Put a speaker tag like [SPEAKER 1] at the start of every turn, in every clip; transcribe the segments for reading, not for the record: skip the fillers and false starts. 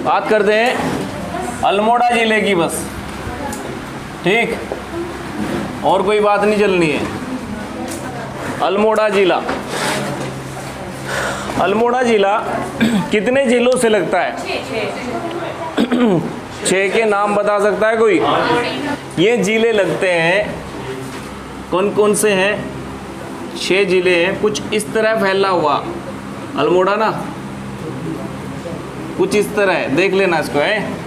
[SPEAKER 1] बात करते हैं अल्मोड़ा जिले की बस, ठीक, और कोई बात नहीं चलनी है। अल्मोड़ा जिला, अल्मोड़ा जिला कितने जिलों से लगता है? 6 के नाम बता सकता है कोई? ये जिले लगते हैं, कौन कौन से हैं? 6 जिले हैं। कुछ इस तरह फैला हुआ अल्मोड़ा ना, कुछ इस तरह है, देख लेना इसको है।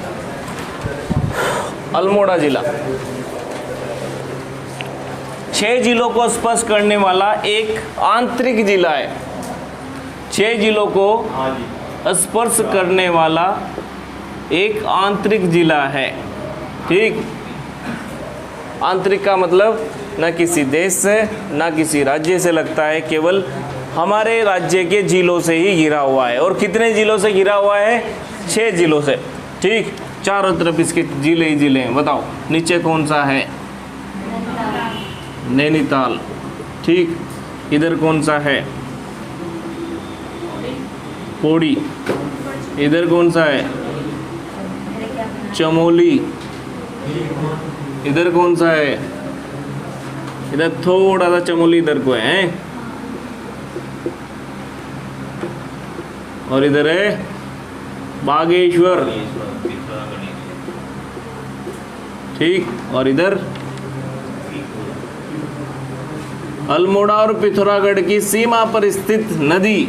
[SPEAKER 1] अल्मोड़ा जिला 6 जिलों को स्पर्श करने वाला एक आंतरिक जिला है। 6 जिलों को स्पर्श करने वाला एक आंतरिक जिला है, ठीक। आंतरिक का मतलब न किसी देश से न किसी राज्य से लगता है, केवल हमारे राज्य के जिलों से ही घिरा हुआ है। और कितने जिलों से घिरा हुआ है? 6 जिलों से, ठीक। चारों तरफ इसके जिले ही जिले हैं। बताओ नीचे कौन सा है? नैनीताल, ठीक। इधर कौन सा है? पौड़ी। इधर कौन सा है? चमोली। इधर कौन सा है? इधर थोड़ा सा चमोली इधर को है, और इधर है बागेश्वर, ठीक। और इधर अल्मोड़ा और पिथौरागढ़ की सीमा पर स्थित नदी,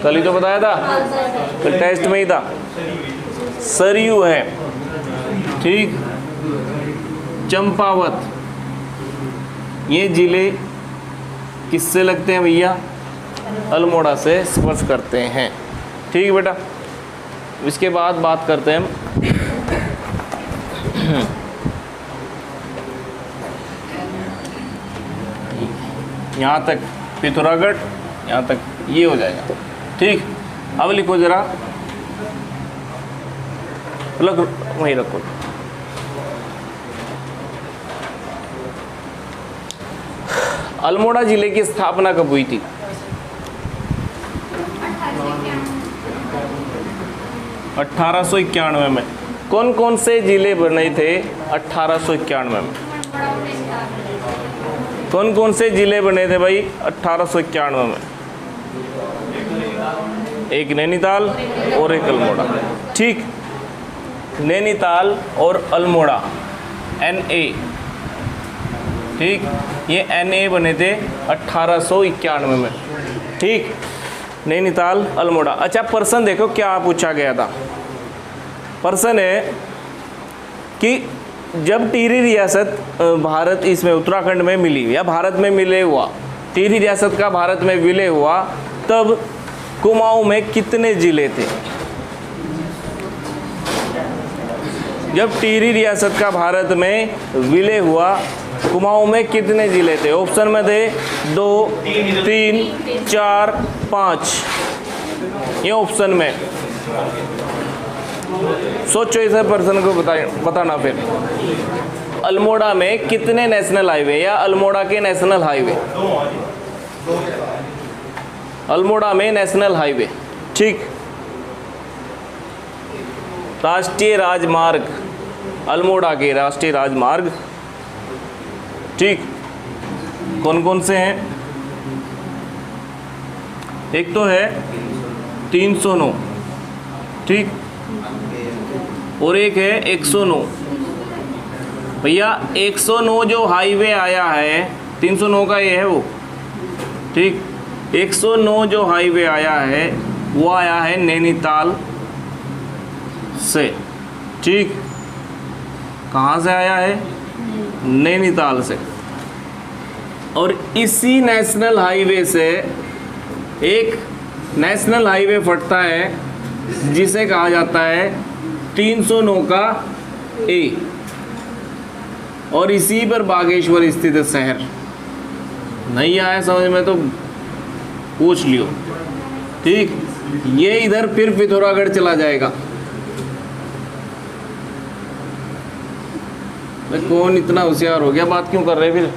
[SPEAKER 1] कल ही तो बताया था, कल टेस्ट में ही था, सरयू है, ठीक। चंपावत। ये जिले किससे लगते हैं भैया? अल्मोड़ा से स्पर्श करते हैं, ठीक बेटा। इसके बाद बात करते हैं हम यहाँ तक पिथौरागढ़, यहाँ तक ये हो जाएगा, ठीक। अब लिखो जरा, वहीं रखो। अल्मोड़ा जिले की स्थापना कब हुई थी? 1891 में। कौन कौन से जिले बने थे 1891 में? कौन कौन से जिले बने थे भाई 1891 में? एक नैनीताल और एक अल्मोड़ा, ठीक। नैनीताल और अल्मोड़ा, NA, ठीक। ये NA बने थे 1891 में, ठीक। नैनीताल, अल्मोड़ा। अच्छा, प्रश्न देखो क्या पूछा गया था। प्रश्न है कि जब टिहरी रियासत भारत इसमें उत्तराखंड में मिली या भारत में मिले हुआ, टिहरी रियासत का भारत में विलय हुआ, तब कुमाऊं में कितने जिले थे? जब टिहरी रियासत का भारत में विलय हुआ, कुमाऊं में कितने जिले थे? ऑप्शन में थे 2, 3, 4, 5। ये ऑप्शन में सोचो, इस प्रश्न को बताना। फिर अल्मोड़ा में कितने नेशनल हाईवे या अल्मोड़ा के नेशनल हाईवे? अल्मोड़ा में नेशनल हाईवे, ठीक। राष्ट्रीय राजमार्ग, अल्मोड़ा के राष्ट्रीय राजमार्ग, ठीक। कौन कौन से हैं? एक तो है 309, ठीक, और एक है 109। भैया 109 जो हाईवे आया है, 309 का ये है वो, ठीक। 109 जो हाईवे आया है वो आया है नैनीताल से, ठीक। कहाँ से आया है? नैनीताल से। और इसी नेशनल हाईवे से एक नेशनल हाईवे फटता है जिसे कहा जाता है 309 का A, और इसी पर बागेश्वर स्थित शहर। नहीं आया समझ में तो पूछ लियो, ठीक। ये इधर फिर पिथौरागढ़ चला जाएगा। कौन इतना होशियार हो गया, बात क्यों कर रहे फिर?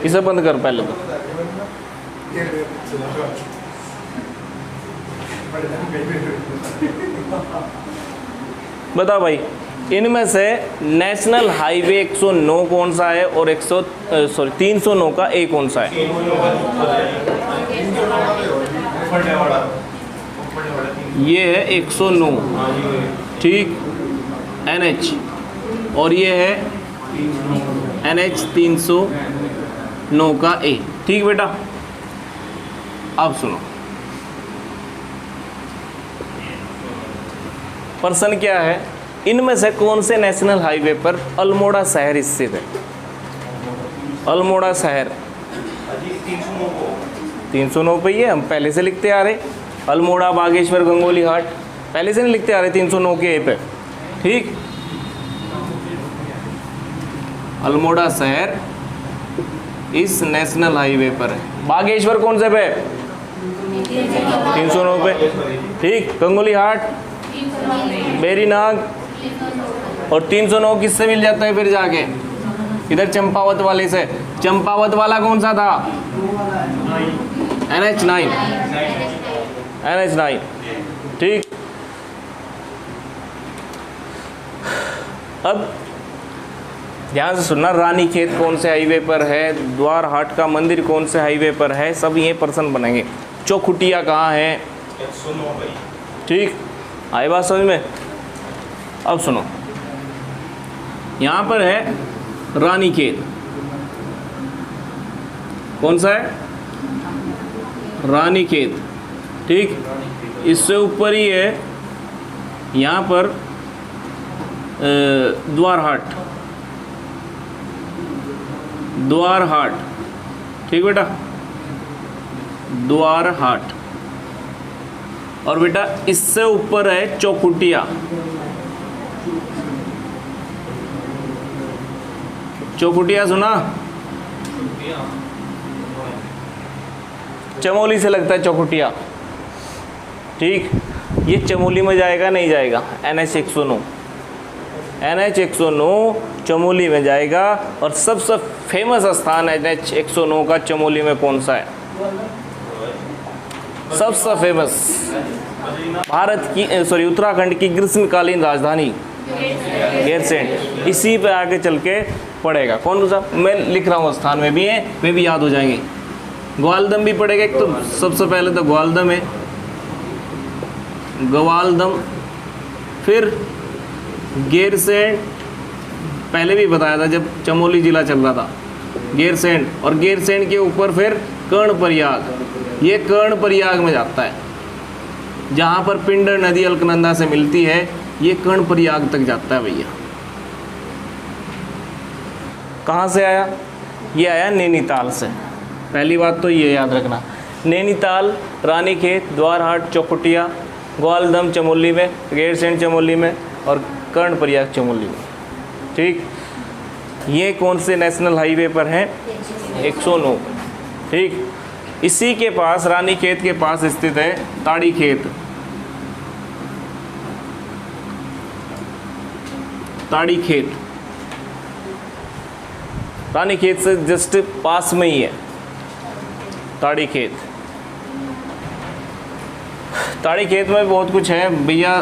[SPEAKER 1] इसे बंद कर पहले तो। बता भाई, इनमें से नेशनल हाईवे 109 कौन सा है और 309 का ए कौन सा है? ये है 109, ठीक, NH, और ये है NH 309 का ए, ठीक बेटा। अब सुनो, प्रश्न क्या है, इनमें से कौन से नेशनल हाईवे पर अल्मोड़ा शहर स्थित है? अल्मोड़ा शहर 309 पे ही है, हम पहले से लिखते आ रहे। अल्मोड़ा, बागेश्वर, गंगोली हाट पहले से नहीं लिखते आ रहे 309 के ए पे, ठीक। अल्मोड़ा शहर इस नेशनल हाईवे पर है। बागेश्वर कौन से पे? 309 पे, ठीक। गंगोली हाट, बेरीनाग, और 309 किससे मिल जाता है फिर जाके? इधर चंपावत वाले से। चंपावत वाला कौन सा था? NH9, ठीक। अब ध्यान से सुनना, रानीखेत कौन से हाईवे पर है, द्वार हाट का मंदिर कौन से हाईवे पर है, सब ये प्रश्न बनेंगे। चौखुटिया कहाँ है, ठीक, आई बात समझ में। अब सुनो, यहाँ पर है रानीखेत, कौन सा है? रानीखेत, ठीक। इससे ऊपर ही है यहाँ पर द्वार हाट, ठीक बेटा, द्वार हाट। और बेटा इससे ऊपर है चौखुटिया, चौखुटिया सुना? चमोली से लगता है चौखुटिया, ठीक। ये चमोली में जाएगा नहीं जाएगा? NH 109, NH 109 चमोली में जाएगा। और सबसे फेमस स्थान NH 109 का चमोली में कौन सा है? सबसे फेमस भारत की उत्तराखंड की ग्रीष्मकालीन राजधानी गैरसैंण, इसी पे आगे चल के पड़ेगा। कौन सा मैं लिख रहा हूँ स्थान में भी है, वे भी याद हो जाएंगे। ग्वालदम भी पड़ेगा एक, तो सबसे पहले तो ग्वालदम है, ग्वालदम, फिर गैरसैंण, पहले भी बताया था जब चमोली जिला चल रहा था, गैरसैंण, और गैरसैंण के ऊपर फिर कर्णप्रयाग। ये कर्णप्रयाग में जाता है, जहाँ पर पिंडर नदी अलकनंदा से मिलती है, ये कर्णप्रयाग तक जाता है भैया। कहाँ से आया? ये आया नैनीताल से। पहली बात तो ये याद रखना, नैनीताल, रानीखेत, द्वारहाट, चौखुटिया, ग्वालदम चमोली में, गैरसैंण चमोली में, और कर्णप्रयाग चमोली में, ठीक। ये कौन से नेशनल हाईवे पर हैं? 109, ठीक। इसी के पास, रानीखेत के पास स्थित है ताड़ीखेत, ताड़ीखेत रानीखेत से जस्ट पास में ही है ताड़ीखेत। ताड़ीखेत में बहुत कुछ है भैया।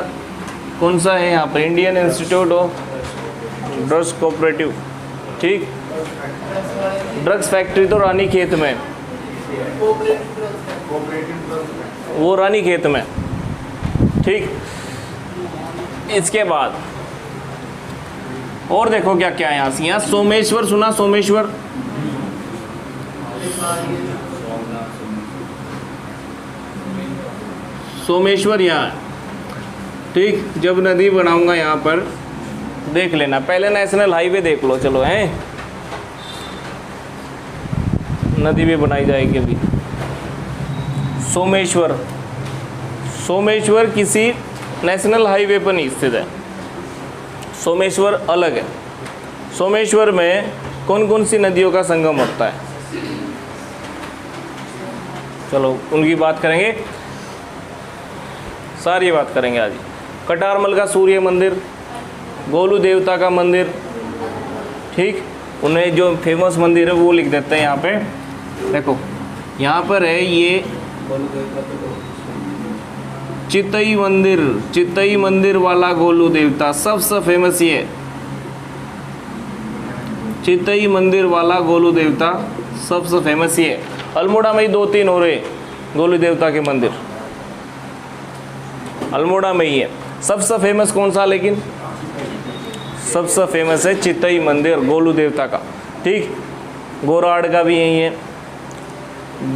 [SPEAKER 1] कौन सा है यहाँ पर? Indian institute of drugs cooperative, ठीक। ड्रग्स फैक्ट्री तो रानीखेत में, वो रानीखेत में, ठीक। इसके बाद और देखो क्या क्या है यहाँ से। यहाँ सोमेश्वर सुना? सोमेश्वर, सोमेश्वर यहाँ, ठीक। जब नदी बनाऊंगा यहाँ पर देख लेना, पहले नेशनल हाईवे देख लो, चलो हैं, नदी भी बनाई जाएगी अभी। सोमेश्वर, सोमेश्वर किसी नेशनल हाईवे पर नहीं स्थित है, सोमेश्वर अलग है। सोमेश्वर में कौन कौन सी नदियों का संगम होता है? चलो उनकी बात करेंगे, सारी बात करेंगे आज। कटारमल का सूर्य मंदिर, गोलू देवता का मंदिर, ठीक। उन्हें जो फेमस मंदिर है वो लिख देते हैं यहाँ पे। देखो यहाँ पर है ये चितई मंदिर, चितई मंदिर वाला गोलू देवता सबसे फेमस ये है। चितई मंदिर वाला गोलू देवता सबसे फेमस ये है। अल्मोड़ा में ही 2-3 हो रहे गोलू देवता के मंदिर, अल्मोड़ा में ही है। सबसे फेमस कौन सा, लेकिन सबसे फेमस है चितई मंदिर गोलू देवता का। ठीक, गोराड़ का भी यही है,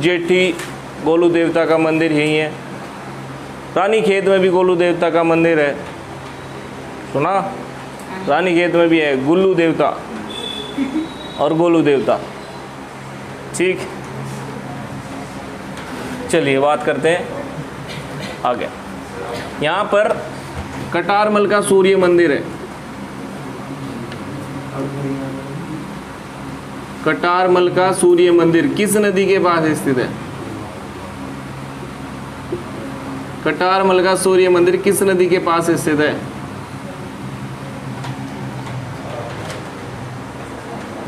[SPEAKER 1] जेठी गोलू देवता का मंदिर यही है, रानीखेत में भी गोलू देवता का मंदिर है, सुना, रानीखेत में भी है गुल्लू देवता और गोलू देवता। ठीक, चलिए बात करते हैं आगे। यहाँ पर कटारमल का सूर्य मंदिर है। कटारमल का सूर्य मंदिर किस नदी के पास स्थित है? कटारमल का सूर्य मंदिर किस नदी के पास स्थित है?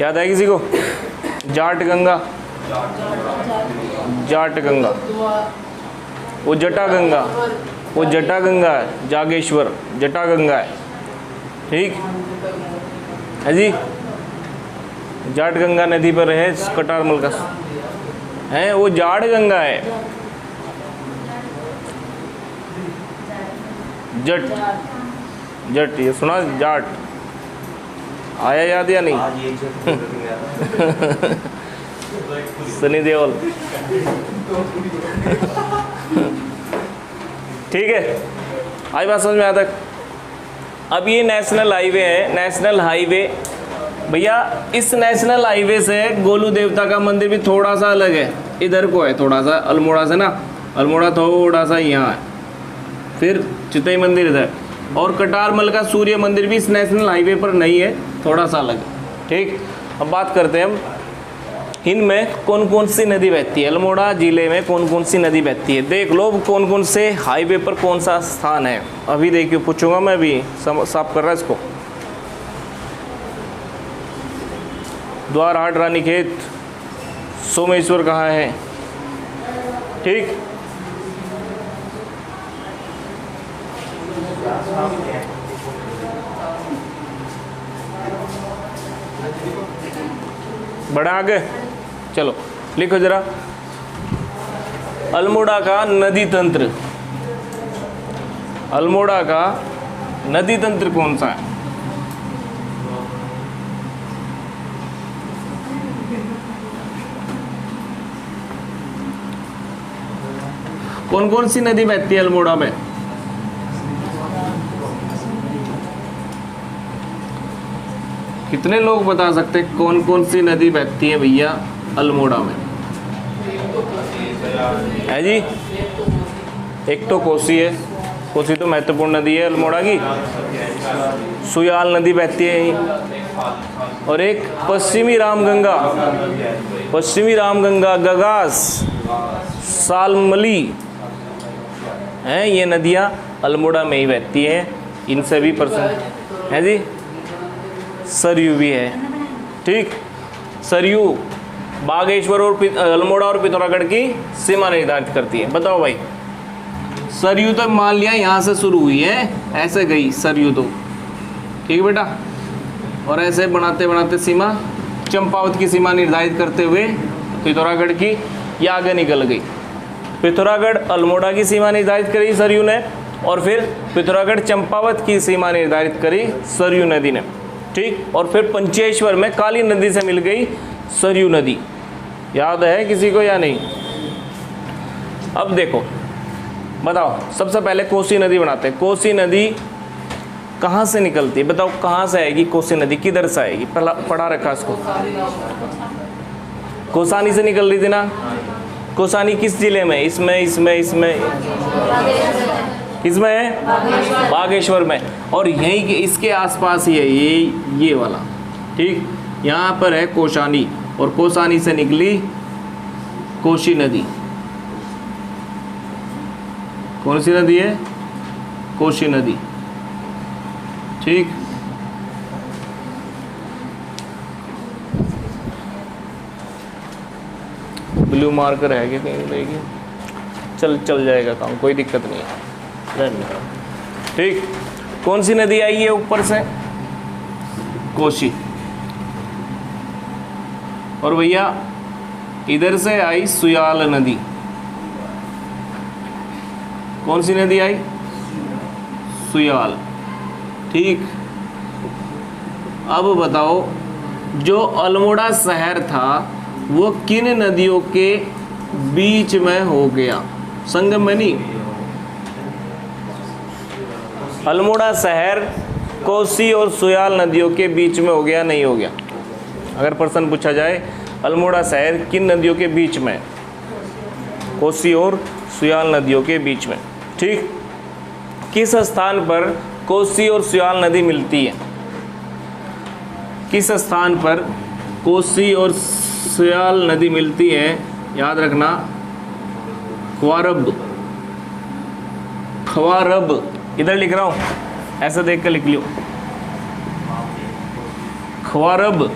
[SPEAKER 1] याद है किसी को? जाट गंगा, जाट गंगा, वो जटा गंगा, वो जटा गंगा है, जागेश्वर जटा गंगा है। ठीक है जी, जाट गंगा नदी पर है कटारमल का है, वो जाट गंगा है। जट, जट ये सुना, जाट आया याद या नहीं? सनी देओल। ठीक है, आई बात समझ में आ तक? अब ये नेशनल हाईवे है, नेशनल हाईवे भैया, इस नेशनल हाईवे से गोलू देवता का मंदिर भी थोड़ा सा अलग है, इधर को है थोड़ा सा, अल्मोड़ा से ना, अल्मोड़ा थोड़ा सा यहाँ है, फिर चितई मंदिर इधर, और कटारमल का सूर्य मंदिर भी इस नेशनल हाईवे पर नहीं है, थोड़ा सा अलग है। ठीक, अब बात करते हैं हम इनमें कौन कौन सी नदी बहती है, अल्मोड़ा जिले में कौन कौन सी नदी बहती है। देख लो कौन कौन से हाईवे पर कौन सा स्थान है, अभी देखिए पूछूंगा मैं, भी साफ कर रहा है इसको। द्वारहाट, रानीखेत, सोमेश्वर कहाँ है? ठीक, बढ़ा आगे, चलो लिखो जरा, अल्मोड़ा का नदी तंत्र, अल्मोड़ा का नदी तंत्र कौन सा है? कौन कौन सी नदी बहती है अल्मोड़ा में? कितने लोग बता सकते हैं कौन कौन सी नदी बहती है भैया अल्मोड़ा में? है जी, एक तो कोसी है, कोसी तो महत्वपूर्ण नदी है अल्मोड़ा की, सुयाल नदी बहती है यहीं, और एक पश्चिमी रामगंगा, पश्चिमी रामगंगा, गगास, सालमली हैं, ये नदियाँ अल्मोड़ा में ही बहती हैं। इनसे भी पर्सन है जी, सरयू भी है। ठीक, सरयू बागेश्वर और अल्मोड़ा और पिथौरागढ़ की सीमा निर्धारित करती है। बताओ भाई, सरयू तो मान लिया यहाँ से शुरू हुई है, ऐसे गई सरयू तो, ठीक है बेटा, और ऐसे बनाते बनाते सीमा चंपावत की सीमा निर्धारित करते हुए पिथौरागढ़ की या आगे निकल गई। पिथौरागढ़ अल्मोड़ा की सीमा निर्धारित करी सरयू ने, और फिर पिथौरागढ़ चंपावत की सीमा निर्धारित करी सरयू नदी ने। ठीक, और फिर पंचेश्वर में काली नदी से मिल गई सरयू नदी। याद है किसी को या नहीं? अब देखो, बताओ, सबसे पहले कोसी नदी बनाते हैं। कोसी नदी कहाँ से निकलती है? बताओ कहाँ से आएगी कोसी नदी, किधर से आएगी? पढ़ा रखा इसको, कोसानी से निकल रही थी ना। कोसानी किस जिले में? इसमें किसमें है? बागेश्वर में, और यहीं के इसके आसपास ही है ये वाला। ठीक, यहाँ पर है कोसानी, और कोसानी से निकली कोसी नदी। कौन सी नदी है? कोसी नदी। ठीक, ब्लू मार्कर है क्या कहीं रहेगी? चल जाएगा काम, कोई दिक्कत नहीं है, रहने दो। ठीक, कौन सी नदी आई है ऊपर से? कोसी। और भैया इधर से आई सुयाल नदी। कौन सी नदी आई? सुयाल। ठीक, अब बताओ जो अल्मोड़ा शहर था वो किन नदियों के बीच में हो गया? संगम में नहीं। अल्मोड़ा शहर कोसी और सुयाल नदियों के बीच में हो गया, नहीं हो गया? अगर प्रश्न पूछा जाए अल्मोड़ा शहर किन नदियों के बीच में? कोसी और सुयाल नदियों के बीच में। ठीक, किस स्थान पर कोसी और सुयाल नदी मिलती है? किस स्थान पर कोसी और सुयाल नदी मिलती है? याद रखना, ख्वारब। ख्वारब इधर लिख रहा हूँ, ऐसा देख कर लिख लियो। ख्वारब,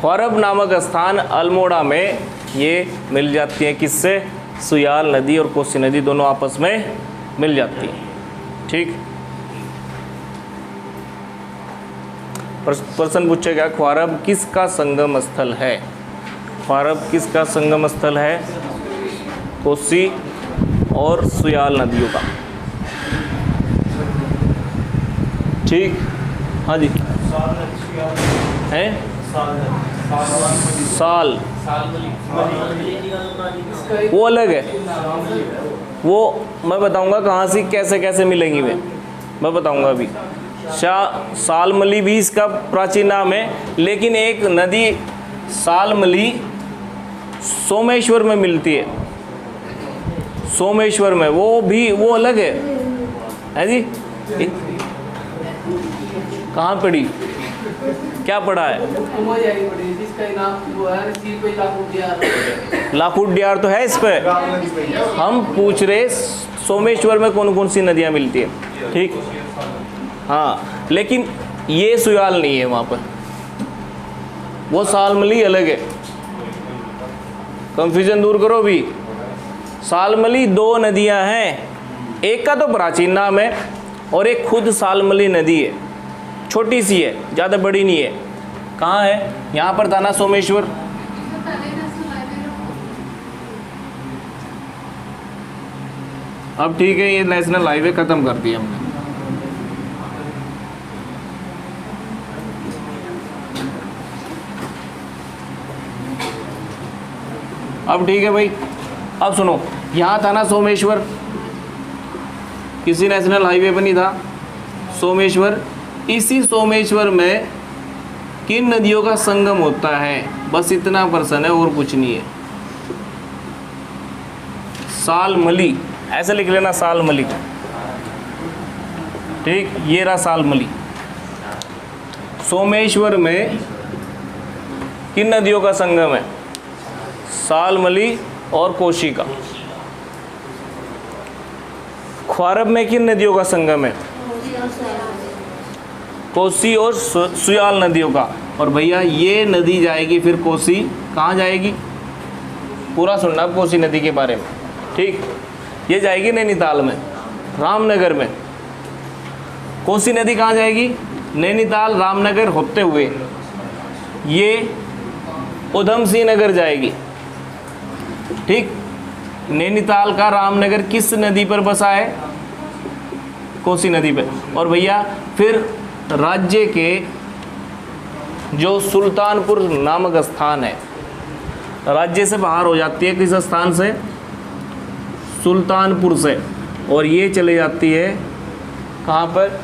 [SPEAKER 1] ख्वारब नामक स्थान अल्मोड़ा में ये मिल जाती है। किससे? सुयाल नदी और कोसी नदी दोनों आपस में मिल जाती है। ठीक, प्रश्न पूछेगा ख्वारब किसका संगम स्थल है? ख्वारब किसका संगम स्थल है? कोसी और सुयाल नदियों का। ठीक, हाँ जी, है साल, वो अलग है, वो मैं बताऊंगा कहाँ से कैसे कैसे मिलेंगी, मैं बताऊंगा अभी। सालमली भी इसका प्राचीन नाम है, लेकिन एक नदी सालमली सोमेश्वर में मिलती है। सोमेश्वर में वो अलग है जी। कहाँ पड़ी, क्या पढ़ा है? लाखुडियार तो है इस पे। हम पूछ रहे सोमेश्वर में कौन कौन सी नदियाँ मिलती है। ठीक, हाँ, लेकिन ये सुयाल नहीं है वहाँ पर, वो सालमली अलग है। कंफ्यूजन दूर करो भी। सालमली दो नदियाँ हैं, एक का तो प्राचीन नाम है और एक खुद सालमली नदी है, छोटी सी है, ज़्यादा बड़ी नहीं है। कहाँ है? यहाँ पर था ना सोमेश्वर। अब ठीक है, ये नेशनल हाईवे ख़त्म कर दिया हमने। अब ठीक है भाई, अब सुनो, यहाँ था ना सोमेश्वर, किसी नेशनल हाईवे पर नहीं था सोमेश्वर। इसी सोमेश्वर में किन नदियों का संगम होता है? बस इतना प्रश्न है और कुछ नहीं है। सालमली, ऐसे लिख लेना सालमली। ठीक, ये रहा सालमली। सोमेश्वर में किन नदियों का संगम है? सालमली और कोसी का। ख्वारब में किन नदियों का संगम है? कोसी और सुयाल नदियों का। और भैया ये नदी जाएगी फिर कोसी, कहाँ जाएगी? पूरा सुनना कोसी नदी के बारे में। ठीक, ये जाएगी नैनीताल में, रामनगर में। कोसी नदी कहाँ जाएगी? नैनीताल रामनगर होते हुए ये उधम सिंह नगर जाएगी। ठीक, नैनीताल का रामनगर किस नदी पर बसा है? कोसी नदी पर। और भैया फिर राज्य के जो सुल्तानपुर नामक स्थान है, राज्य से बाहर हो जाती है, किस स्थान से? सुल्तानपुर से, और ये चले जाती है कहाँ पर?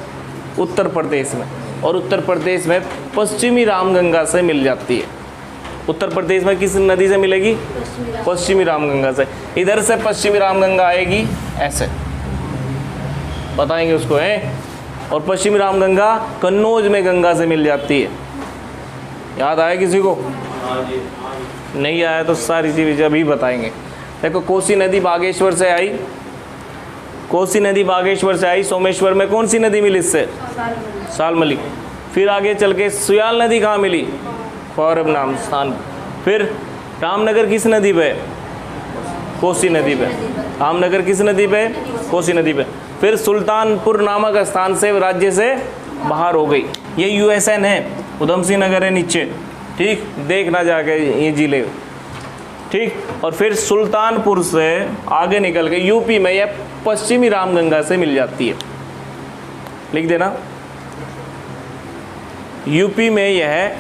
[SPEAKER 1] उत्तर प्रदेश में। और उत्तर प्रदेश में पश्चिमी रामगंगा से मिल जाती है। उत्तर प्रदेश में किस नदी से मिलेगी? पश्चिमी रामगंगा से। इधर से पश्चिमी रामगंगा आएगी ऐसे, बताएंगे उसको है। और पश्चिमी रामगंगा कन्नौज में गंगा से मिल जाती है। याद आया किसी को? नहीं आया तो सारी चीज़ अभी बताएंगे। देखो, कोसी नदी बागेश्वर से आई, कोसी नदी बागेश्वर से आई। सोमेश्वर में कौन सी नदी मिली इससे? सालमली। फिर आगे चल के सुयाल नदी कहाँ मिली? ख्वारब नाम स्थान। फिर रामनगर किस नदी पे? कोसी नदी पे। रामनगर किस नदी पे? कोसी नदी पे। फिर सुल्तानपुर नामक स्थान से राज्य से बाहर हो गई। ये यूएसएन है, उधम सिंह नगर है नीचे, ठीक, देखना जाके ये जिले, ठीक। और फिर सुल्तानपुर से आगे निकल के यूपी में यह पश्चिमी रामगंगा से मिल जाती है, लिख देना। यूपी में यह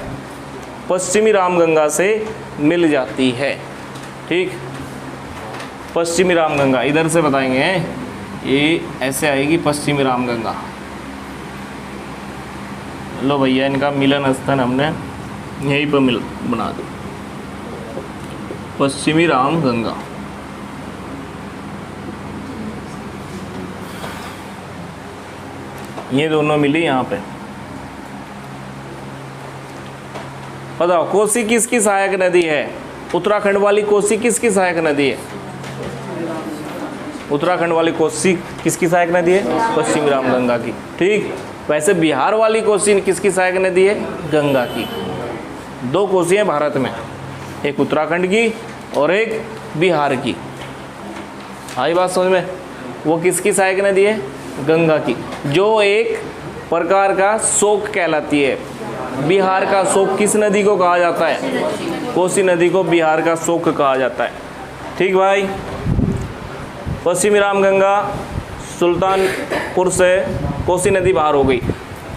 [SPEAKER 1] पश्चिमी रामगंगा से मिल जाती है, ठीक। पश्चिमी रामगंगा इधर से बताएंगे, ये ऐसे आएगी पश्चिमी रामगंगा। लो भैया, इनका मिलन स्थल हमने यहीं पर बना दो, पश्चिमी रामगंगा। ये दोनों मिली यहाँ पे। बताओ कोसी किसकी सहायक नदी है? उत्तराखंड वाली कोसी किसकी सहायक नदी है? उत्तराखंड वाली कोसी किसकी सहायक नदी है? पश्चिमी रामगंगा की, ठीक। वैसे बिहार वाली कोसी किसकी सहायक नदी है? गंगा की। दो कोसी हैं भारत में, एक उत्तराखंड की और एक बिहार की। आई बात समझ में? वो किसकी सहायक नदी है? गंगा की, जो एक प्रकार का शोक कहलाती है। बिहार का शोक किस नदी को कहा जाता है? कोसी नदी को बिहार का शोक कहा जाता है, ठीक भाई। पश्चिमी रामगंगा, सुल्तानपुर से कोसी नदी बाहर हो गई।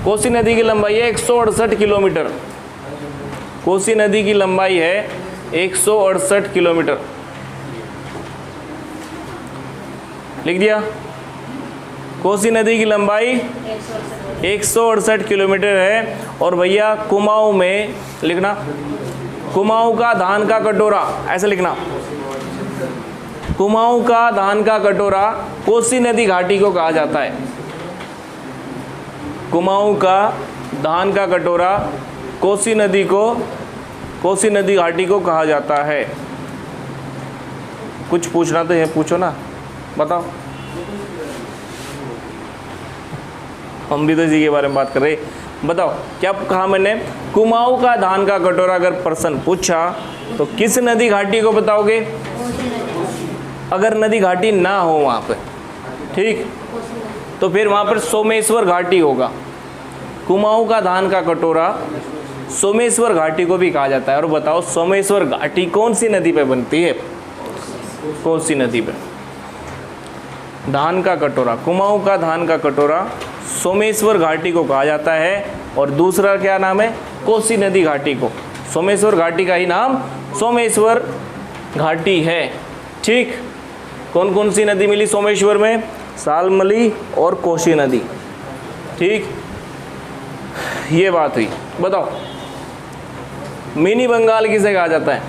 [SPEAKER 1] कोसी नदी की लंबाई है 168 किलोमीटर। कोसी नदी की लंबाई है 168 किलोमीटर, लिख दिया। कोसी नदी की लंबाई 168 किलोमीटर है। और भैया कुमाऊं में लिखना, कुमाऊं का धान का कटोरा, ऐसे लिखना। कुमाऊं का धान का कटोरा कोसी नदी घाटी को कहा जाता है। कुमाऊं का धान का कटोरा कोसी नदी घाटी को कहा जाता है। कुछ पूछना तो है, पूछो ना, बताओ। हम भी तो इसी के बारे में बात कर रहे। बताओ क्या कहा मैंने? कुमाऊं का धान का कटोरा अगर प्रश्न पूछा तो किस नदी घाटी को बताओगे? अगर नदी घाटी ना हो वहाँ पे, ठीक, तो फिर वहाँ पर सोमेश्वर घाटी होगा। कुमाऊं का धान का कटोरा सोमेश्वर घाटी को भी कहा जाता है। और बताओ सोमेश्वर घाटी कौन सी नदी पे बनती है? कोसी नदी पे। धान का कटोरा, कुमाऊं का धान का कटोरा सोमेश्वर घाटी को कहा जाता है। और दूसरा क्या नाम है? कोसी नदी घाटी को। सोमेश्वर घाटी का ही नाम सोमेश्वर घाटी है, ठीक। कौन कौन सी नदी मिली सोमेश्वर में? शाल्मली और कोसी नदी, ठीक। ये बात हुई। बताओ मिनी बंगाल किसे कहा जाता है?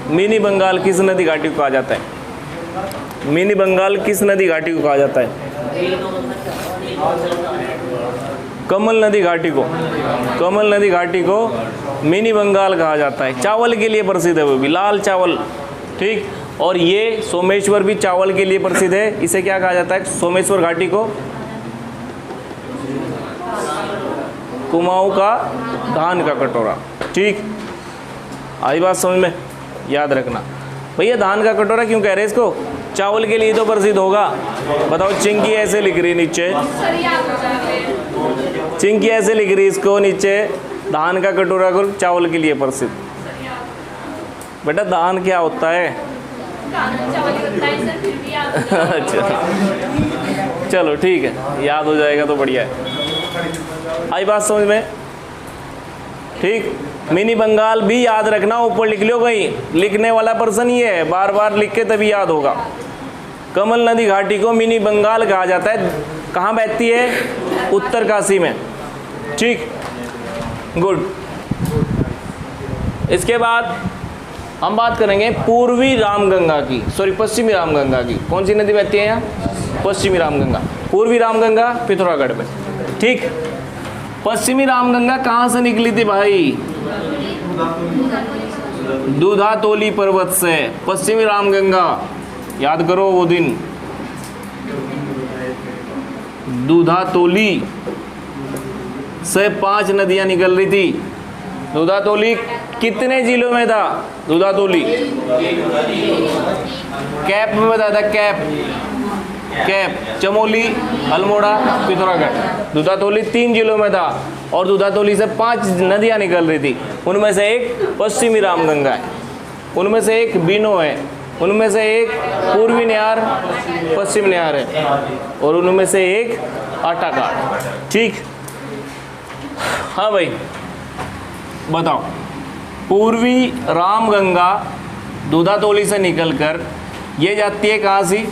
[SPEAKER 1] मिनी बंगाल किस नदी घाटी को कहा जाता है? मिनी बंगाल किस नदी घाटी को कहा जाता है? कमल नदी घाटी को। कमल नदी घाटी को मिनी बंगाल कहा जाता है। चावल के लिए प्रसिद्ध है वो भी, लाल चावल, ठीक। और ये सोमेश्वर भी चावल के लिए प्रसिद्ध है। इसे क्या कहा जाता है? सोमेश्वर घाटी को कुमाऊं का धान का कटोरा, ठीक। आई बात समझ में? याद रखना भैया। धान का कटोरा क्यों कह रहे हैं इसको? चावल के लिए तो प्रसिद्ध होगा। बताओ चिंकी ऐसे लिख रही नीचे, चिंकी ऐसे लिख रही इसको नीचे, धान का कटोरा को चावल के लिए प्रसिद्ध। बेटा धान क्या होता है? अच्छा चलो ठीक है, याद हो जाएगा तो बढ़िया है। आई बात समझ में? ठीक। मिनी बंगाल भी याद रखना, ऊपर लिख लो कहीं, लिखने वाला पर्सन ही है, बार बार लिख के तभी याद होगा। कमल नदी घाटी को मिनी बंगाल कहा जाता है। कहाँ बहती है? उत्तरकाशी में, ठीक, गुड। इसके बाद हम बात करेंगे पूर्वी रामगंगा की, सॉरी पश्चिमी रामगंगा की। कौन सी नदी बहती है यहाँ? पश्चिमी रामगंगा। पूर्वी रामगंगा पिथौरागढ़ में, ठीक। पश्चिमी रामगंगा कहाँ से निकली थी भाई? दूधातोली पर्वत से। पश्चिमी रामगंगा याद करो वो दिन, दूधातोली से 5 नदियां निकल रही थी। दूधातोली कितने जिलों में था? दूधातोली कैप में बताया था, कैप, चमोली, अल्मोड़ा, पिथौरागढ़। दूधातोली 3 जिलों में था और दूधातोली से 5 नदियां निकल रही थी। उनमें से एक पश्चिमी रामगंगा है, उनमें से एक बीनो है, उनमें से एक पूर्वी निहार, पश्चिम निहार है, और उनमें से एक आटाघाट। ठीक, हाँ भाई बताओ, पूर्वी रामगंगा दूधातोली से निकलकर ये जाती है कहाँ सी?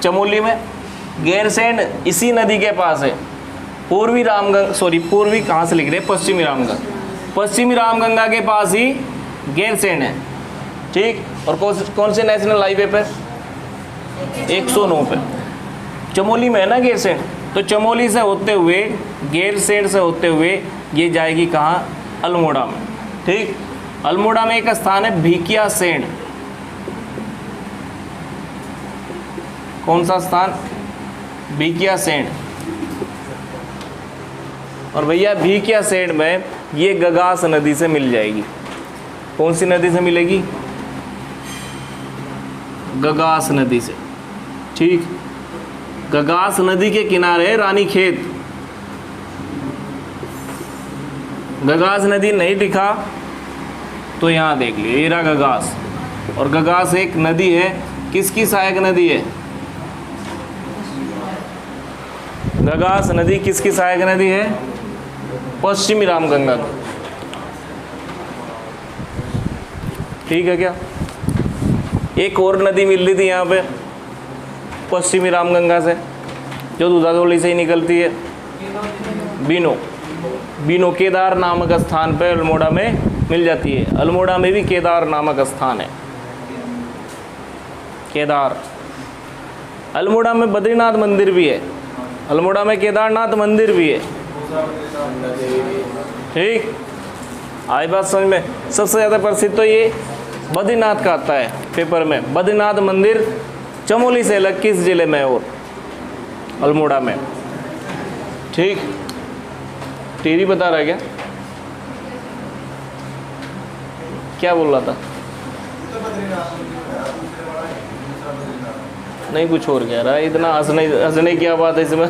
[SPEAKER 1] चमोली में। गैरसैंण इसी नदी के पास है। पूर्वी कहाँ से लिख रहे हैं? पश्चिमी रामगंगा। पश्चिमी रामगंगा के पास ही गैरसैंण है। ठीक, और कौन से नेशनल हाईवे पे? 109 पे। चमोली में है ना गैरसैंण, तो चमोली से होते हुए, गैरसैंण से होते हुए ये जाएगी कहाँ? अल्मोड़ा में। ठीक, अल्मोड़ा में एक स्थान है भिकिया सैंण। कौन सा स्थान? भिकिया सैंण। और भैया भिकिया सैंण में ये गगास नदी से मिल जाएगी। कौन सी नदी से मिलेगी? गगास नदी से। ठीक, गगास नदी के किनारे है रानीखेत। गगास नदी नहीं दिखा तो यहाँ देख लिया, ये रहा गगास। और गगास एक नदी है, किसकी सहायक नदी है? गगास नदी किसकी सहायक नदी है? पश्चिमी रामगंगा की। ठीक है क्या? एक और नदी मिल रही थी यहाँ पे पश्चिमी रामगंगा से, जो दूधातोली से ही निकलती है, बीनो केदार नामक स्थान पे अल्मोड़ा में मिल जाती है। अल्मोड़ा में भी केदार नामक स्थान है, केदार। अल्मोड़ा में बद्रीनाथ मंदिर भी है, अल्मोड़ा में केदारनाथ मंदिर भी है। ठीक, आई बात समझ में? सबसे ज़्यादा प्रसिद्ध तो ये बद्रीनाथ का आता है पेपर में। बद्रीनाथ मंदिर चमोली से अलग किस जिले में? और अल्मोड़ा में। ठीक, टीरी बता रहा है क्या? क्या बोल रहा था? नहीं, कुछ और कह रहा है। इतना हंसने क्या बात है इसमें?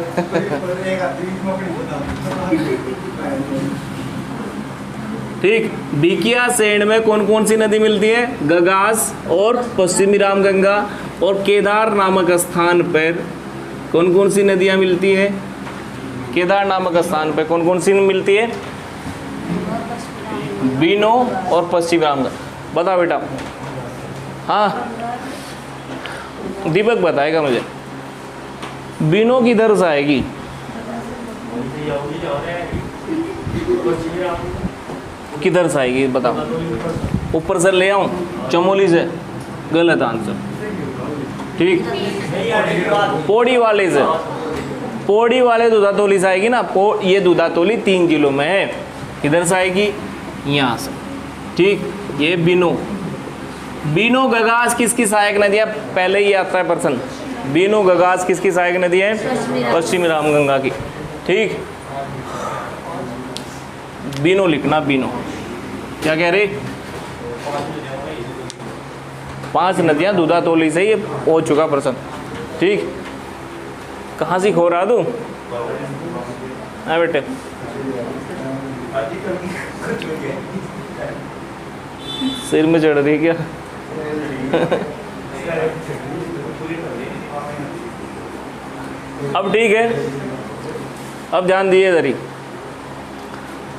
[SPEAKER 1] ठीक, भिकिया सैंण में कौन कौन सी नदी मिलती है? गगास और पश्चिमी रामगंगा और केदार नामक स्थान पर कौन कौन सी नदियां मिलती है? केदार नामक स्थान पर कौन कौन सी मिलती है? बीनो और पश्चिमी रामगंगा। बता बेटा। हाँ, दीपक बताएगा मुझे। बीनो किधर से आएगी? किधर से आएगी बताओ? ऊपर से ले आऊं? चमोली से? गलत आंसर। ठीक, पौड़ी वाले से। पौड़ी वाले दूधातोली से आएगी ना। ये दूधातोली 3 जिलों में है। किधर से आएगी? यहाँ से। ठीक, ये बीनो गगास किसकी सहायक नदी है? पहले ही आता है प्रश्न। बीनो गगास किसकी सहायक नदी है? पश्चिमी रामगंगा की। ठीक, बीनो लिखना, बीनो। क्या कह रही? 5 नदियां दूधातोली से ही हो चुका प्रश्न। ठीक, कहाँ से खो रहा तू? हाँ बेटे, सिर में चढ़ रही क्या? अब ठीक है, अब ध्यान दिए जरी।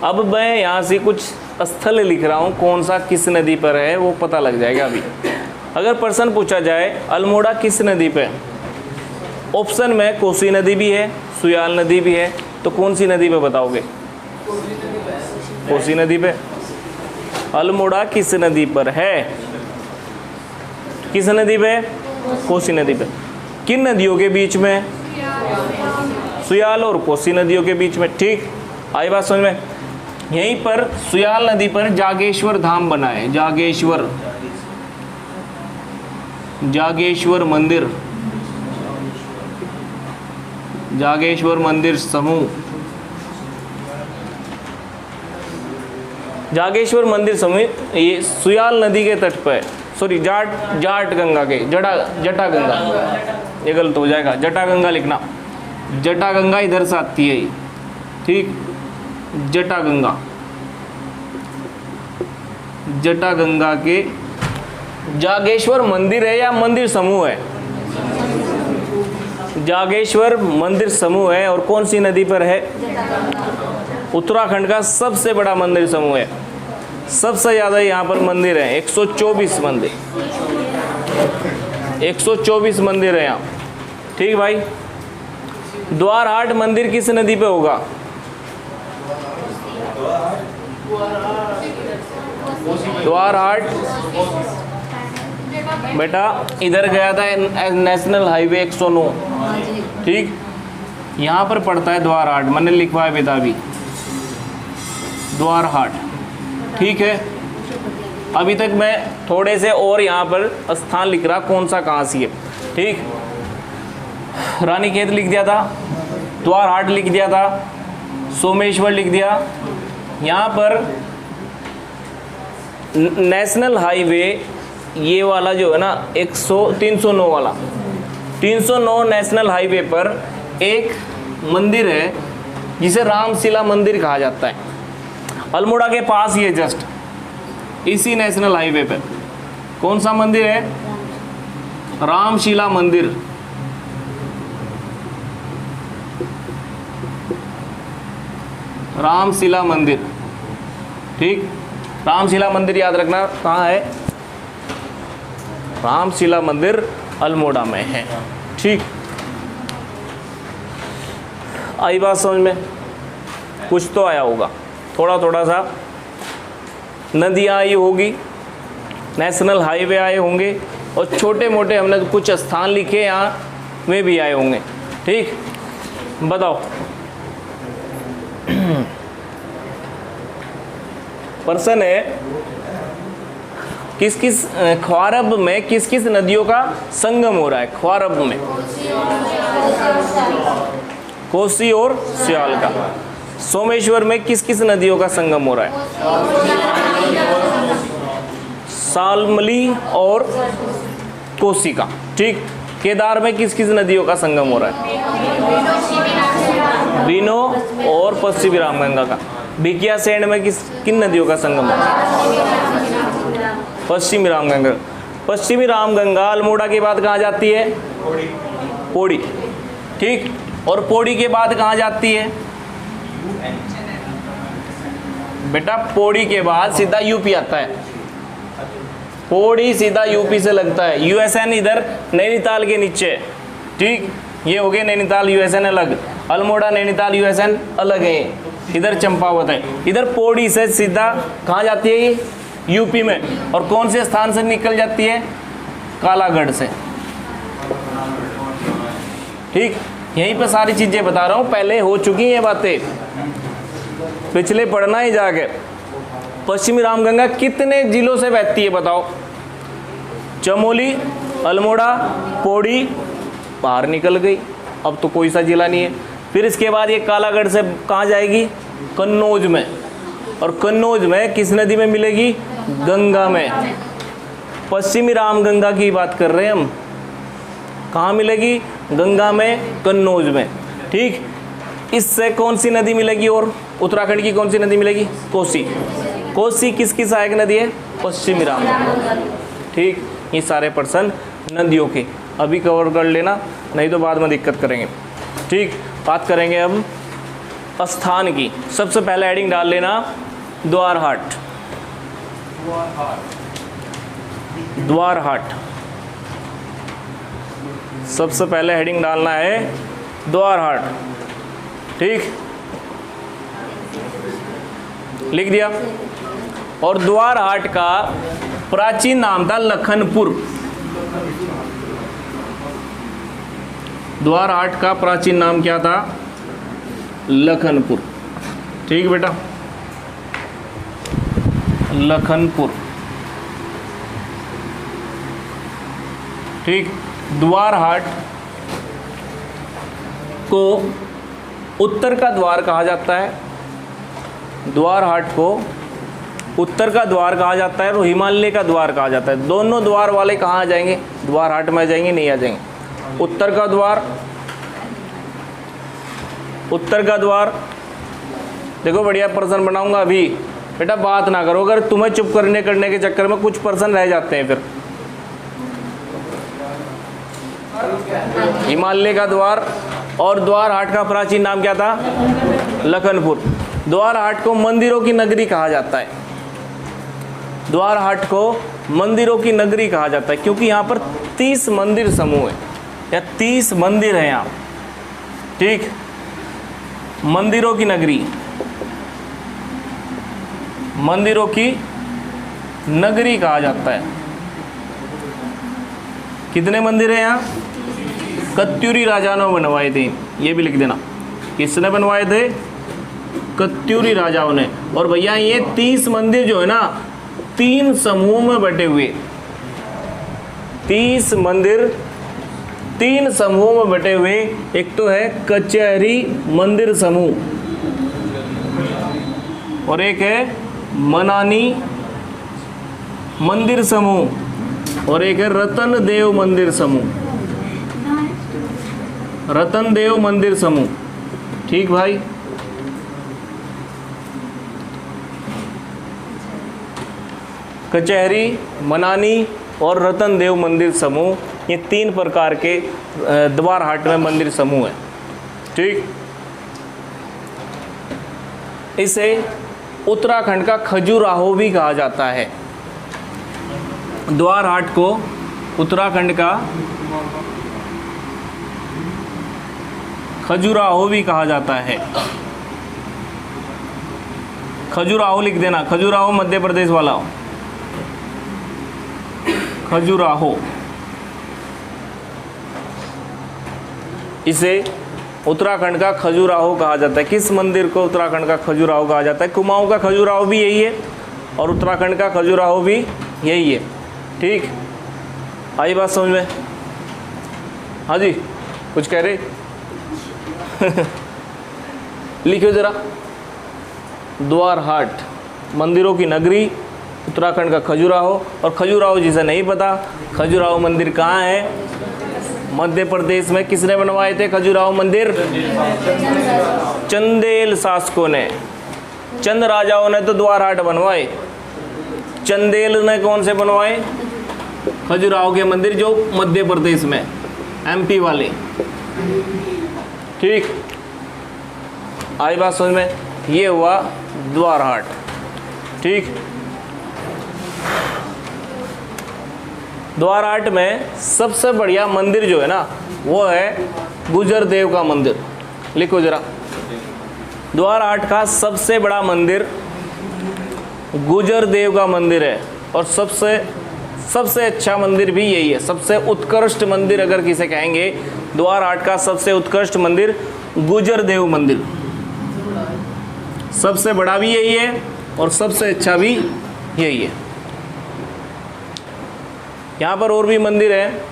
[SPEAKER 1] अब मैं यहाँ से कुछ स्थल लिख रहा हूँ, कौन सा किस नदी पर है वो पता लग जाएगा अभी। अगर प्रश्न पूछा जाए अल्मोड़ा किस नदी पे, ऑप्शन में कोसी नदी भी है, सुयाल नदी भी है, तो कौन सी नदी पे बताओगे? कोसी नदी पे। अल्मोड़ा किस नदी पर है? किस नदी पे? कोसी नदी पे। किन नदियों के बीच में? सुयाल और कोसी नदियों के बीच में। ठीक, आई बात समझ में? यहीं पर सुयाल नदी पर जागेश्वर धाम बना है। जागेश्वर मंदिर, जागेश्वर मंदिर समूह। जागेश्वर मंदिर समेत ये सुयाल नदी के तट पर है, सॉरी जाट गंगा के जटा गंगा, ये गलत हो जाएगा, जटा गंगा लिखना, जटा गंगा इधर से आती है, ठीक, जटा गंगा के जागेश्वर मंदिर है या मंदिर समूह है, जागेश्वर मंदिर समूह है। और कौन सी नदी पर है? उत्तराखंड का सबसे बड़ा मंदिर समूह है, सबसे ज़्यादा यहाँ पर मंदिर है, 124 मंदिर, 124 मंदिर है यहाँ, ठीक भाई। द्वारहाट मंदिर किस नदी पे होगा? द्वारहाट बेटा इधर गया था नेशनल हाईवे 109, ठीक, यहाँ पर पड़ता है द्वारहाट, मैंने लिखवाया बेटा अभी द्वारहाट, ठीक है। अभी तक मैं थोड़े से और यहाँ पर स्थान लिख रहा, कौन सा कहाँ से है, ठीक। रानीखेत लिख दिया था, द्वारहाट लिख दिया था, सोमेश्वर लिख दिया। यहाँ पर नेशनल हाईवे ये वाला जो है ना 309 वाला, 309 नेशनल हाईवे पर एक मंदिर है जिसे रामशिला मंदिर कहा जाता है, अल्मोड़ा के पास ही है, जस्ट इसी नेशनल हाईवे पर। कौन सा मंदिर है? रामशिला मंदिर, रामशिला मंदिर, ठीक। रामशिला मंदिर याद रखना कहाँ है? रामशिला मंदिर अल्मोड़ा में है, ठीक। आई बात समझ में? कुछ तो आया होगा, थोड़ा थोड़ा सा। नदियाँ आई होगी, नेशनल हाईवे आए होंगे, और छोटे मोटे हमने कुछ स्थान लिखे यहाँ वे भी आए होंगे, ठीक। बताओ प्रश्न है किस किस ख्वारब में किस किस नदियों का संगम हो रहा है? ख्वारब में कोसी और सियाल का। सोमेश्वर में किस किस नदियों का संगम हो रहा है? शाल्मली और कोसी का, ठीक। केदार में किस किस नदियों का संगम हो रहा है? बीनो और पश्चिमी रामगंगा का। भिकिया सेंड में किन नदियों का संगम हो रहा है? पश्चिमी रामगंगा। पश्चिमी रामगंगा अल्मोड़ा के बाद कहाँ जाती है? पौड़ी, ठीक। और पौड़ी के बाद कहाँ जाती है बेटा? पौड़ी के बाद सीधा यूपी आता है, पौड़ी सीधा यूपी से लगता है। यूएसएन इधर नैनीताल के नीचे, ठीक। ये हो गए नैनीताल यूएसएन अलग, अल्मोड़ा नैनीताल यूएसएन अलग है, इधर चंपावत है। इधर पौड़ी से सीधा कहाँ जाती है? ये यूपी में। और कौन से स्थान से निकल जाती है? कालागढ़ से, ठीक। यहीं पे सारी चीजें बता रहा हूँ, पहले हो चुकी हैं ये बातें, पिछले पढ़ना ही जाके। पश्चिमी रामगंगा कितने जिलों से बहती है बताओ? चमोली, अल्मोड़ा, पौड़ी, बाहर निकल गई, अब तो कोई सा जिला नहीं है। फिर इसके बाद ये कालागढ़ से कहाँ जाएगी? कन्नौज में। और कन्नौज में किस नदी में मिलेगी? गंगा में। पश्चिमी रामगंगा की बात कर रहे हैं हम, कहाँ मिलेगी? गंगा में, कन्नौज में, ठीक। इससे कौन सी नदी मिलेगी? और उत्तराखंड की कौन सी नदी मिलेगी? कोसी। कोसी किसकी सहायक नदी है? पश्चिमी रामगंगा, ठीक। ये सारे प्रश्न नदियों के अभी कवर कर लेना, नहीं तो बाद में दिक्कत करेंगे, ठीक। बात करेंगे अब स्थान की। सबसे पहले हेडिंग डाल लेना द्वारहाट, द्वारहाट। सबसे पहले हेडिंग डालना है द्वारहाट, ठीक। लिख दिया। और द्वारहाट का प्राचीन नाम था लखनपुर। द्वारहाट का प्राचीन नाम क्या था? लखनपुर, ठीक बेटा, लखनपुर, ठीक। द्वारहाट को उत्तर का द्वार कहा जाता है, द्वारहाट को उत्तर का द्वार कहा जाता है और हिमालय का द्वार कहा जाता है। दोनों द्वार वाले कहाँ आ जाएंगे? द्वार हाट में आ जाएंगे, नहीं आ जाएंगे? उत्तर का द्वार, उत्तर का द्वार, देखो बढ़िया प्रश्न बनाऊंगा अभी, बेटा बात ना करो, अगर तुम्हें चुप करने के चक्कर में कुछ प्रश्न रह जाते हैं फिर। हिमालय का द्वार, और द्वार हाट का प्राचीन नाम क्या था? लखनपुर। द्वार हाट को मंदिरों की नगरी कहा जाता है। द्वार हाट को मंदिरों की नगरी कहा जाता है क्योंकि यहाँ पर 30 मंदिर समूह है, या 30 मंदिर हैं यहाँ, ठीक। मंदिरों की नगरी, मंदिरों की नगरी कहा जाता है। कितने मंदिर हैं यहाँ? कत्यूरी राजा ने बनवाए थे, ये भी लिख देना। किसने बनवाए थे? कत्यूरी राजाओं ने। और भैया ये 30 मंदिर जो है ना, 3 समूह में बटे हुए, 30 मंदिर 3 समूह में बटे हुए। एक तो है कचहरी मंदिर समूह, और एक है मनानी मंदिर समूह, और एक है रतन देव मंदिर समूह। रतन देव मंदिर समूह, ठीक भाई। कचहरी, मनानी और रतन देव मंदिर समूह, ये 3 प्रकार के द्वार हाट में मंदिर समूह है, ठीक। इसे उत्तराखंड का खजुराहो भी कहा जाता है। द्वार हाट को उत्तराखंड का खजुराहो भी कहा जाता है। खजुराहो लिख देना, खजुराहो मध्य प्रदेश वाला, खजुराहो। इसे उत्तराखंड का खजुराहो कहा जाता है। किस मंदिर को उत्तराखंड का खजुराहो कहा जाता है? कुमाऊं का खजुराहो भी यही है और उत्तराखंड का खजुराहो भी यही है, ठीक। आई बात समझ में? हाँ जी, कुछ कह रहे? लिखियो जरा। द्वार हाट, मंदिरों की नगरी, उत्तराखंड का खजुराहो। और खजुराहो जिसे नहीं पता, खजुराहो मंदिर कहाँ है? मध्य प्रदेश में। किसने बनवाए थे खजुराहो मंदिर? चंदेल शासकों ने। चंद राजाओं ने तो द्वार हाट बनवाए, चंदेल ने कौन से बनवाए? खजुराहो के मंदिर जो मध्य प्रदेश में, एमपी वाले, ठीक। आई बात समझ में? ये हुआ द्वार हाट, ठीक। द्वार हाट में सबसे बढ़िया मंदिर जो है ना, वो है गुजर देव का मंदिर। लिखो जरा, द्वार हाट का सबसे बड़ा मंदिर गुजर देव का मंदिर है, और सबसे अच्छा मंदिर भी यही है। सबसे उत्कृष्ट मंदिर अगर किसे कहेंगे, द्वार हाट का सबसे उत्कृष्ट मंदिर गुजर देव मंदिर। सबसे बड़ा भी यही है और सबसे अच्छा भी यही है। यहाँ पर और भी मंदिर है,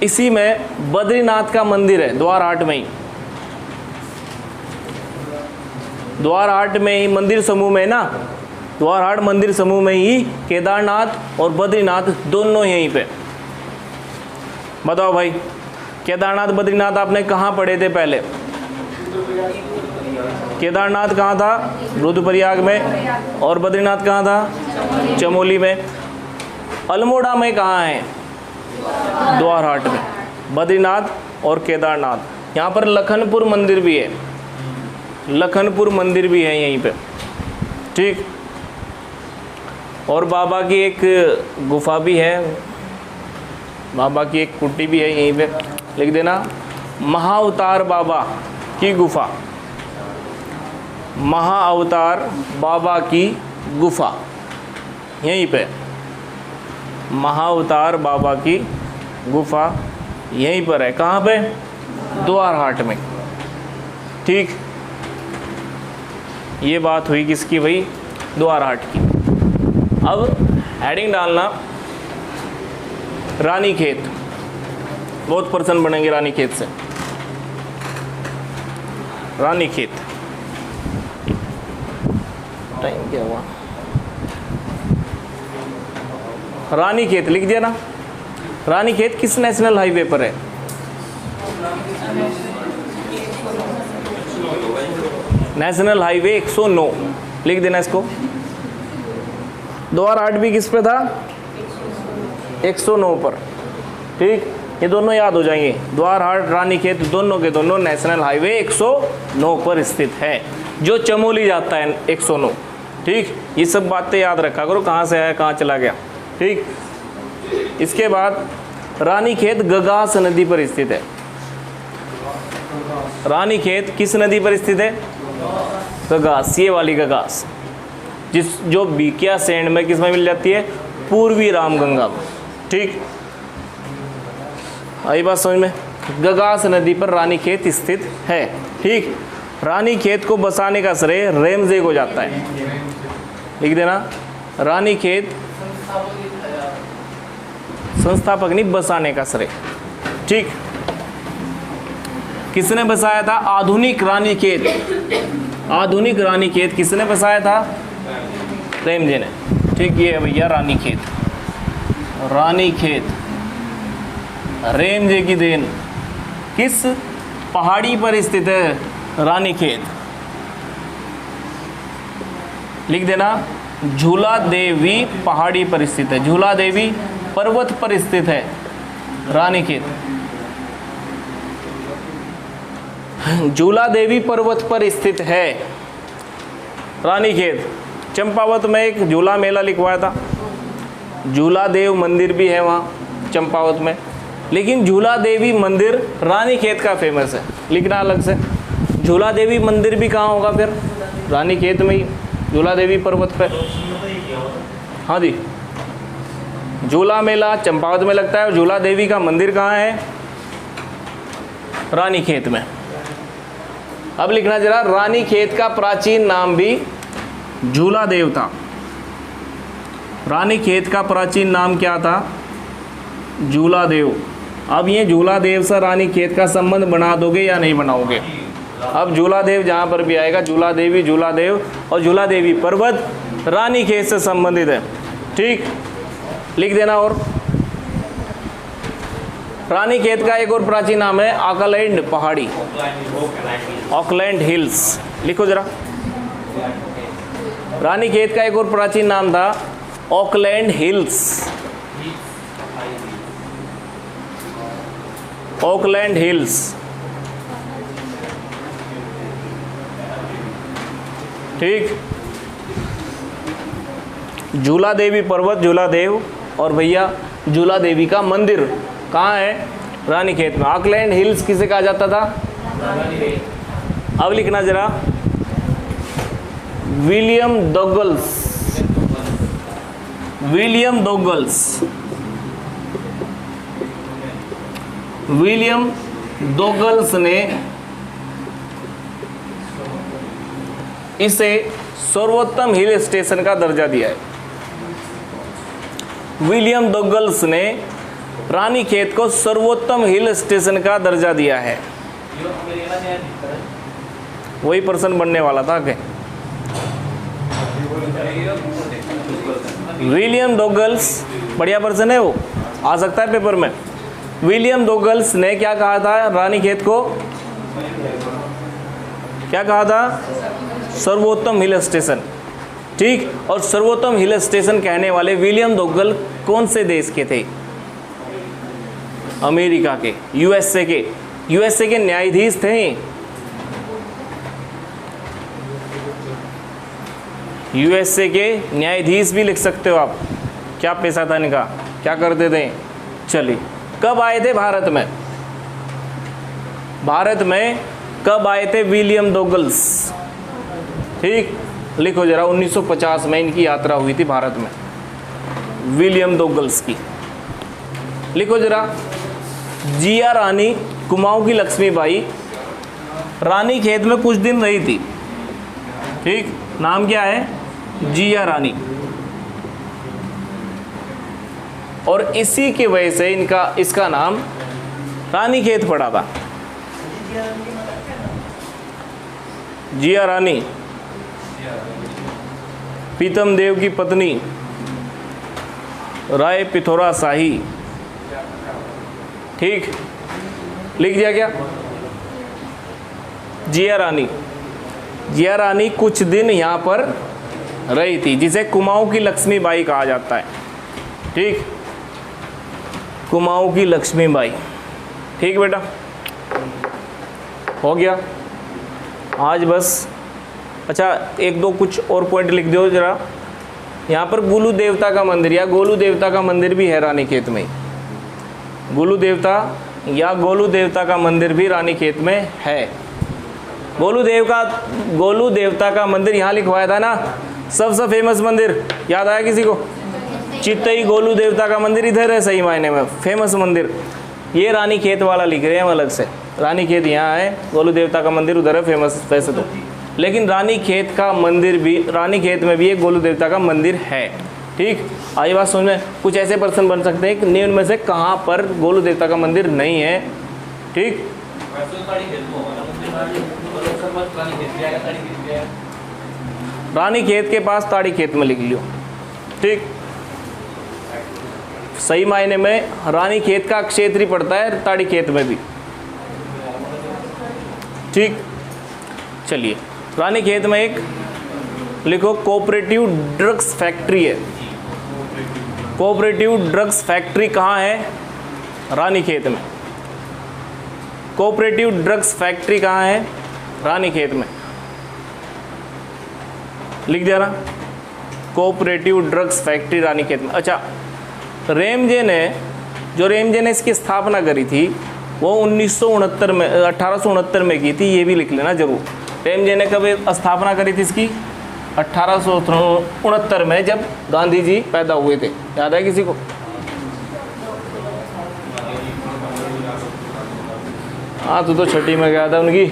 [SPEAKER 1] इसी में बद्रीनाथ का मंदिर है द्वार हाट में ही। द्वार हाट में ही मंदिर समूह में ना, द्वार हाट मंदिर समूह में ही केदारनाथ और बद्रीनाथ दोनों यहीं पे। बताओ भाई, केदारनाथ बद्रीनाथ आपने कहाँ पढ़े थे पहले? केदारनाथ कहाँ था? रुद्रप्रयाग में। और बद्रीनाथ कहाँ था? चमोली में। अल्मोड़ा में कहाँ है? द्वार हाट में। बद्रीनाथ और केदारनाथ। यहाँ पर लखनपुर मंदिर भी है, लखनपुर मंदिर भी है यहीं पे, ठीक। और बाबा की एक गुफा भी है, बाबा की एक कुटी भी है यहीं पे। लिख देना, महाअवतार बाबा की गुफा, महाअवतार बाबा की गुफा यहीं पे। महाअवतार बाबा की गुफा यहीं पर है। कहाँ पे? द्वार हाट में, ठीक। ये बात हुई किसकी भाई? द्वार हाट की। अब हेडिंग डालना रानीखेत, बहुत प्रश्न बनेंगे रानीखेत से। रानीखेत, टाइम क्या हुआ? रानीखेत लिख दिया ना। रानीखेत किस नेशनल हाईवे पर है? नेशनल हाईवे 109 लिख देना इसको। द्वारहाट भी किस पे था? 109 पर। ठीक, ये दोनों याद हो जाएंगे। द्वारहाट, रानीखेत दोनों के दोनों नेशनल हाईवे 109 पर स्थित है, जो चमोली जाता है 109। ठीक, ये सब बातें याद रखा करो, कहाँ से आया कहाँ चला गया। ठीक, इसके बाद रानीखेत गगास नदी पर स्थित है। रानीखेत किस नदी पर स्थित है? गगास, ये वाली गगास, जो बीकिया सैंड में किस में मिल जाती है? पूर्वी रामगंगा में। ठीक, आई बात समझ में? गगास नदी पर रानीखेत स्थित है। ठीक, रानीखेत को बसाने का श्रेय रेमजे को जाता है, लिख देना। रानीखेत संस्थापक नहीं, बसाने का श्रेय। ठीक, किसने बसाया था? आधुनिक रानीखेत। आधुनिक रानीखेत किसने बसाया था? रेमजे ने। ठीक, ये है भैया रानीखेत। रानीखेत रेमजे की देन। किस पहाड़ी पर स्थित है रानीखेत? लिख देना, झूला देवी पहाड़ी पर स्थित है। झूला देवी पर्वत पर स्थित है रानीखेत। झूला देवी पर्वत पर स्थित है रानीखेत। चंपावत में एक झूला मेला लिखवाया था। झूला देव मंदिर भी है वहाँ चंपावत में, लेकिन झूला देवी मंदिर रानीखेत का फेमस है, लिखना अलग से। झूला देवी मंदिर भी कहाँ होगा फिर? रानीखेत में ही, झूला देवी पर्वत पे। हाँ जी, झूला मेला चंपावत में लगता है और झूला देवी का मंदिर कहाँ है? रानीखेत में। अब लिखना जरा, रानीखेत का प्राचीन नाम भी झूला देव था। रानीखेत का प्राचीन नाम क्या था? झूला देव। अब ये झूला देव से रानीखेत का संबंध बना दोगे या नहीं बनाओगे? अब झूला देव जहाँ पर भी आएगा, झूला देवी, झूला देव और झूला देवी पर्वत रानीखेत से संबंधित है। ठीक, लिख देना। और रानीखेत का एक और प्राचीन नाम है ऑकलैंड पहाड़ी, ऑकलैंड हिल्स। लिखो जरा, रानीखेत का एक और प्राचीन नाम था ऑकलैंड हिल्स। Auckland hills. ठीक, झूला देवी पर्वत, झूला देव और भैया झूला देवी का मंदिर कहाँ है? रानीखेत में। ऑकलैंड हिल्स किसे कहा जाता था? अब लिखना जरा, विलियम डॉगल्स। विलियम डॉगल्स, विलियम डॉगल्स ने इसे सर्वोत्तम हिल स्टेशन का दर्जा दिया है। विलियम डॉगल्स ने रानीखेत को सर्वोत्तम हिल स्टेशन का दर्जा दिया है। वही प्रश्न बनने वाला था कि विलियम डॉगल्स, बढ़िया प्रश्न है, वो आ सकता है पेपर में। विलियम डॉगल्स ने क्या कहा था? रानीखेत को क्या कहा था? सर्वोत्तम हिल स्टेशन। ठीक, और सर्वोत्तम हिल स्टेशन कहने वाले विलियम डॉगल कौन से देश के थे? अमेरिका के, यूएसए के। यूएसए के न्यायाधीश थे। यूएसए के न्यायाधीश भी लिख सकते हो आप। क्या पेशा था इनका, क्या करते थे? चलिए, कब आए थे भारत में? भारत में कब आए थे विलियम डॉगल्स? ठीक, लिखो जरा, 1950 में इनकी यात्रा हुई थी भारत में, विलियम डॉगल्स की। लिखो जरा, जिया रानी कुमाऊं की लक्ष्मीबाई रानीखेत में कुछ दिन रही थी। ठीक, नाम क्या है? जिया रानी। और इसी की वजह से इसका नाम रानीखेत पड़ा था। जिया रानी प्रीतम देव की पत्नी राय पिथौरा शाही। ठीक, लिख दिया क्या? जिया रानी, जिया रानी कुछ दिन यहाँ पर रही थी, जिसे कुमाऊं की लक्ष्मीबाई कहा जाता है। ठीक, कुमाऊं की लक्ष्मीबाई। ठीक बेटा, हो गया आज बस। अच्छा, एक दो कुछ और पॉइंट लिख दो जरा। यहाँ पर गुलू देवता का मंदिर या गोलू देवता का मंदिर भी है रानीखेत में। गुलू देवता या गोलू देवता का मंदिर भी रानीखेत में है। गोलू देवता का मंदिर यहाँ लिखवाया था ना, सबसे फेमस मंदिर, याद आया किसी को? चित्तई गोलू देवता का मंदिर इधर है, सही मायने में फेमस मंदिर। ये रानीखेत वाला लिख रहे हैं हम अलग से, रानीखेत यहाँ है, गोलू देवता का मंदिर उधर है फेमस वैसे तो, लेकिन रानीखेत का मंदिर भी, रानीखेत में भी एक गोलू देवता का मंदिर है। ठीक, आई बात समझ में? कुछ ऐसे पर्सन बन सकते हैं कि निम्न में से कहाँ पर गोलू देवता का मंदिर नहीं है। ठीक, रानीखेत के पास ताड़ी खेत में लिख लियो। ठीक, सही मायने में रानीखेत का क्षेत्र ही पड़ता है ताड़ी खेत में भी। ठीक, चलिए रानीखेत में एक लिखो कोऑपरेटिव ड्रग्स फैक्ट्री है। कोऑपरेटिव ड्रग्स फैक्ट्री कहाँ है? रानीखेत में। कोऑपरेटिव ड्रग्स फैक्ट्री कहाँ है? रानीखेत में। लिख दिया ना, कोऑपरेटिव ड्रग्स फैक्ट्री रानीखेत में। अच्छा, रेमजे ने इसकी स्थापना करी थी वो 1969 में 1869 में की थी, ये भी लिख लेना जरूर। रेमजे ने कब स्थापना करी थी इसकी? 1869 में, जब गांधी जी पैदा हुए थे। याद है किसी को? हाँ, तू तो छठी में गया था उनकी,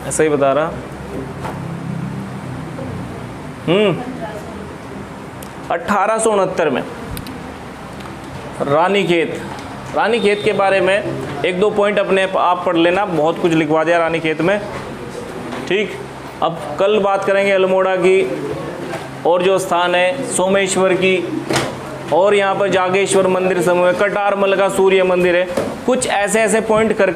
[SPEAKER 1] ऐसा ही बता रहा। 1869 में रानीखेत के बारे में एक दो पॉइंट अपने आप पढ़ लेना, बहुत कुछ लिखवा दिया रानीखेत में। ठीक, अब कल बात करेंगे अल्मोड़ा की, और जो स्थान है सोमेश्वर की, और यहाँ पर जागेश्वर मंदिर समूह है, कटारमल का सूर्य मंदिर है। कुछ ऐसे पॉइंट करके